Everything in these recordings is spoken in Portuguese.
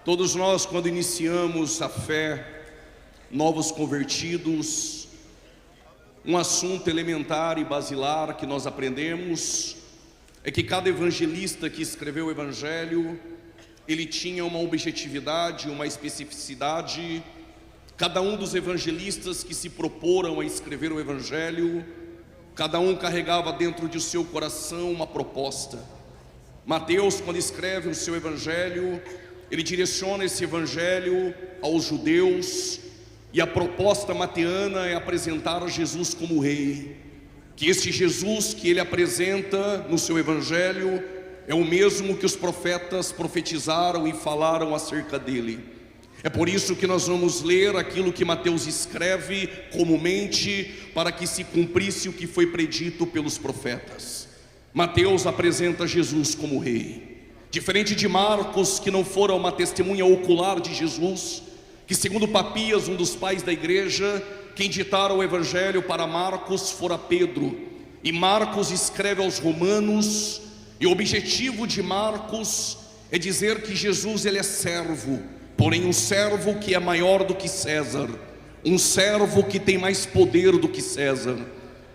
Todos nós, quando iniciamos a fé, novos convertidos, um assunto elementar e basilar que nós aprendemos é que cada evangelista que escreveu o Evangelho, ele tinha uma objetividade, uma especificidade. Cada um dos evangelistas que se proporam a escrever o Evangelho, cada um carregava dentro de seu coração uma proposta. Mateus, quando escreve o seu Evangelho, ele direciona esse Evangelho aos judeus, e a proposta mateana é apresentar Jesus como rei. Que esse Jesus que ele apresenta no seu Evangelho é o mesmo que os profetas profetizaram e falaram acerca dele. É por isso que nós vamos ler aquilo que Mateus escreve comumente, para que se cumprisse o que foi predito pelos profetas. Mateus apresenta Jesus como rei. Diferente de Marcos, que não fora uma testemunha ocular de Jesus, que segundo Papias, um dos pais da igreja, quem ditara o Evangelho para Marcos fora Pedro. E Marcos escreve aos romanos, e o objetivo de Marcos é dizer que Jesus ele é servo, porém um servo que é maior do que César, um servo que tem mais poder do que César.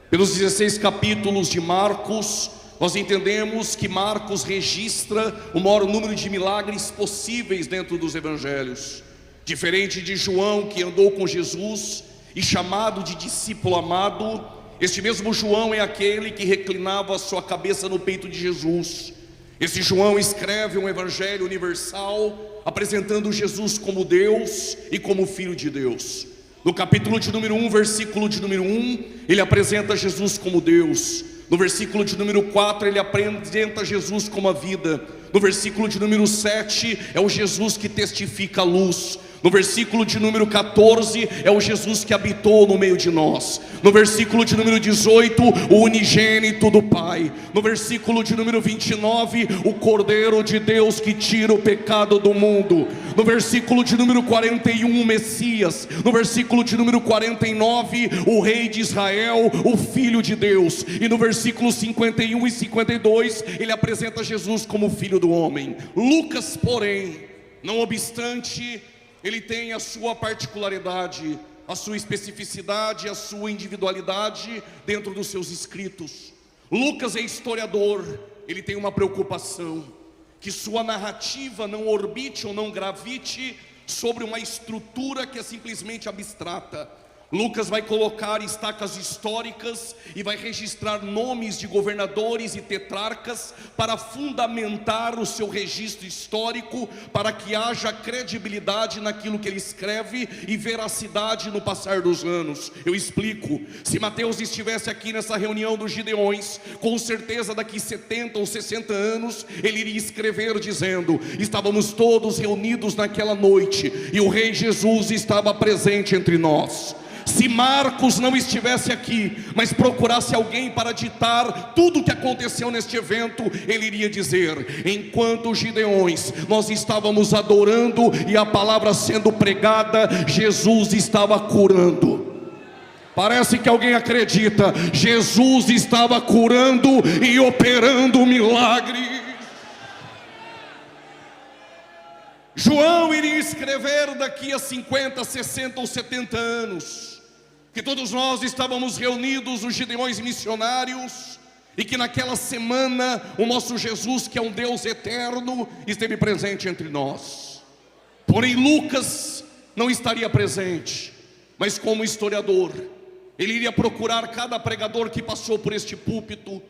Pelos 16 capítulos de Marcos, nós entendemos que Marcos registra o maior número de milagres possíveis dentro dos evangelhos. Diferente de João, que andou com Jesus e chamado de discípulo amado, este mesmo João é aquele que reclinava a sua cabeça no peito de Jesus. Esse João escreve um evangelho universal, apresentando Jesus como Deus e como Filho de Deus. No capítulo de número 1, versículo de número 1, ele apresenta Jesus como Deus. No versículo de número 4, ele apresenta Jesus como a vida. No versículo de número 7, é o Jesus que testifica a luz. No versículo de número 14, é o Jesus que habitou no meio de nós. No versículo de número 18, o unigênito do Pai. No versículo de número 29, o Cordeiro de Deus que tira o pecado do mundo. No versículo de número 41, o Messias. No versículo de número 49, o Rei de Israel, o Filho de Deus. E no versículo 51 e 52, ele apresenta Jesus como Filho do Homem. Lucas, porém, não obstante, ele tem a sua particularidade, a sua especificidade, a sua individualidade dentro dos seus escritos. Lucas é historiador, ele tem uma preocupação, que sua narrativa não orbite ou não gravite sobre uma estrutura que é simplesmente abstrata. Lucas vai colocar estacas históricas e vai registrar nomes de governadores e tetrarcas para fundamentar o seu registro histórico, para que haja credibilidade naquilo que ele escreve e veracidade no passar dos anos. Eu explico. Se Mateus estivesse aqui nessa reunião dos Gideões, com certeza daqui 70 ou 60 anos ele iria escrever dizendo: estávamos todos reunidos naquela noite e o Rei Jesus estava presente entre nós. Se Marcos não estivesse aqui, mas procurasse alguém para ditar tudo o que aconteceu neste evento, ele iria dizer: enquanto os Gideões, nós estávamos adorando e a palavra sendo pregada, Jesus estava curando. Parece que alguém acredita. Jesus estava curando e operando milagres. João iria escrever daqui a 50, 60 ou 70 anos que todos nós estávamos reunidos, os Gideões missionários, e que naquela semana o nosso Jesus, que é um Deus eterno, esteve presente entre nós. Porém Lucas não estaria presente, mas como historiador, ele iria procurar cada pregador que passou por este púlpito,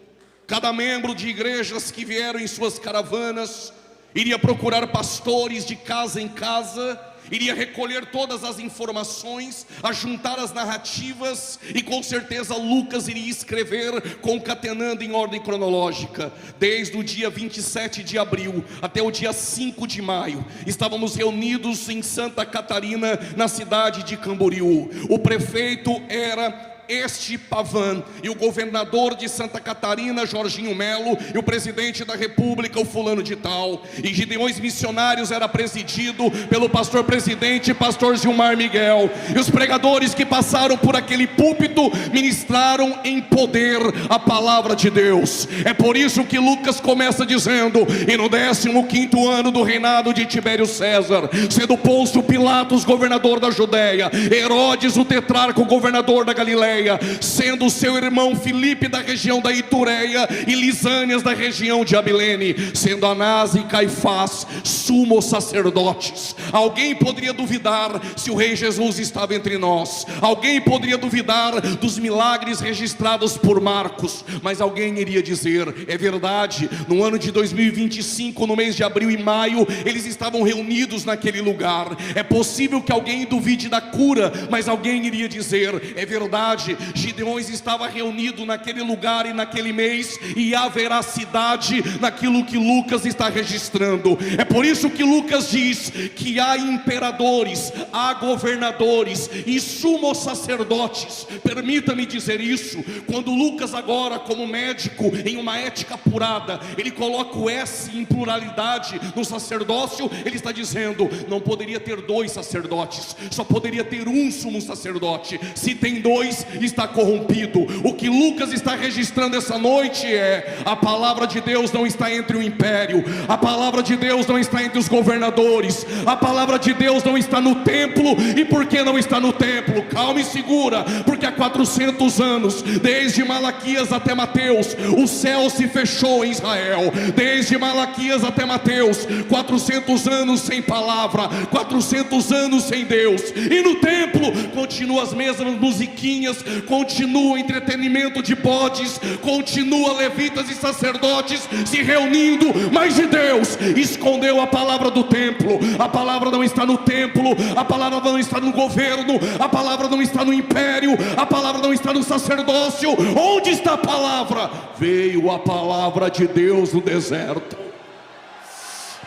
cada membro de igrejas que vieram em suas caravanas, iria procurar pastores de casa em casa, iria recolher todas as informações, ajuntar as narrativas, e com certeza Lucas iria escrever concatenando em ordem cronológica. Desde o dia 27 de abril até o dia 5 de maio, estávamos reunidos em Santa Catarina, na cidade de Camboriú. O prefeito era este Pavan, e o governador de Santa Catarina, Jorginho Melo, e o presidente da república, o fulano de tal. E Gideões Missionários era presidido pelo pastor presidente, pastor Gilmar Miguel. E os pregadores que passaram por aquele púlpito ministraram em poder a palavra de Deus. É por isso que Lucas começa dizendo: e no 15º ano do reinado de Tibério César, sendo Pôncio Pilatos governador da Judéia, Herodes o tetrarca governador da Galileia, sendo seu irmão Filipe da região da Itureia e Lisânias da região de Abilene, sendo Anás e Caifás sumos sacerdotes. Alguém poderia duvidar se o rei Jesus estava entre nós, alguém poderia duvidar dos milagres registrados por Marcos, mas alguém iria dizer: é verdade, no ano de 2025, no mês de abril e maio, eles estavam reunidos naquele lugar. É possível que alguém duvide da cura, mas alguém iria dizer: é verdade, Gideões estava reunido naquele lugar e naquele mês, e há veracidade naquilo que Lucas está registrando. É por isso que Lucas diz que há imperadores, há governadores e sumos sacerdotes. Permita-me dizer isso, quando Lucas agora, como médico, em uma ética apurada, ele coloca o S em pluralidade no sacerdócio, ele está dizendo: não poderia ter dois sacerdotes, só poderia ter um sumo sacerdote. Se tem dois, está corrompido. O que Lucas está registrando essa noite é: a palavra de Deus não está entre o império, a palavra de Deus não está entre os governadores, a palavra de Deus não está no templo. E por que não está no templo? Calma e segura, porque há 400 anos, desde Malaquias até Mateus, o céu se fechou em Israel. Desde Malaquias até Mateus, 400 anos sem palavra, 400 anos sem Deus. E no templo continua as mesmas musiquinhas, continua o entretenimento de bodes, continua levitas e sacerdotes se reunindo, mas de Deus escondeu a palavra do templo. A palavra não está no templo, a palavra não está no governo, a palavra não está no império, a palavra não está no sacerdócio. Onde está a palavra? Veio a palavra de Deus no deserto.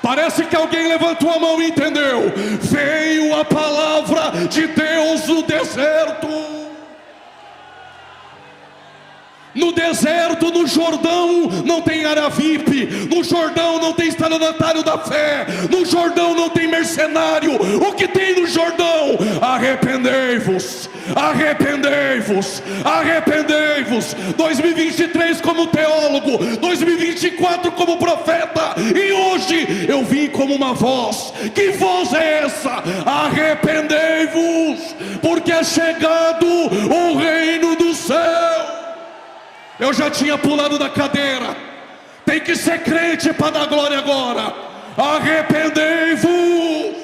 Parece que alguém levantou a mão e entendeu. Veio a palavra de Deus no deserto. No deserto, no Jordão, não tem área VIP. No Jordão não tem estelionatário da fé. No Jordão não tem mercenário. O que tem no Jordão? Arrependei-vos, arrependei-vos, arrependei-vos. 2023 como teólogo, 2024 como profeta, e hoje eu vim como uma voz. Que voz é essa? Arrependei-vos, porque é chegado o reino do céu. Eu já tinha pulado da cadeira. Tem que ser crente para dar glória agora. Arrependei-vos.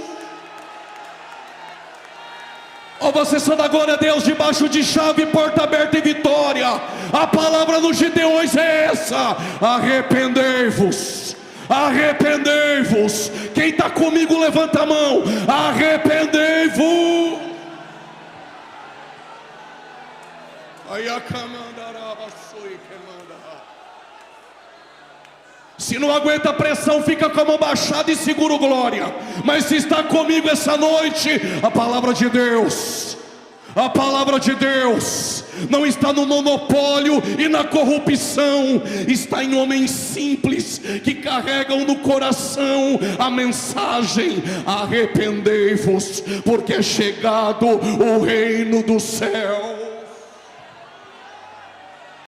Ou você só dá glória a Deus debaixo de chave, porta aberta e vitória. A palavra dos Gideões é essa: arrependei-vos, arrependei-vos. Quem está comigo levanta a mão. Arrependei-vos. Aí a se não aguenta a pressão, fica com a mão baixada e segura o glória. Mas se está comigo essa noite, a palavra de Deus, a palavra de Deus não está no monopólio e na corrupção, está em homens simples que carregam no coração a mensagem: arrependei-vos, porque é chegado o reino do céu.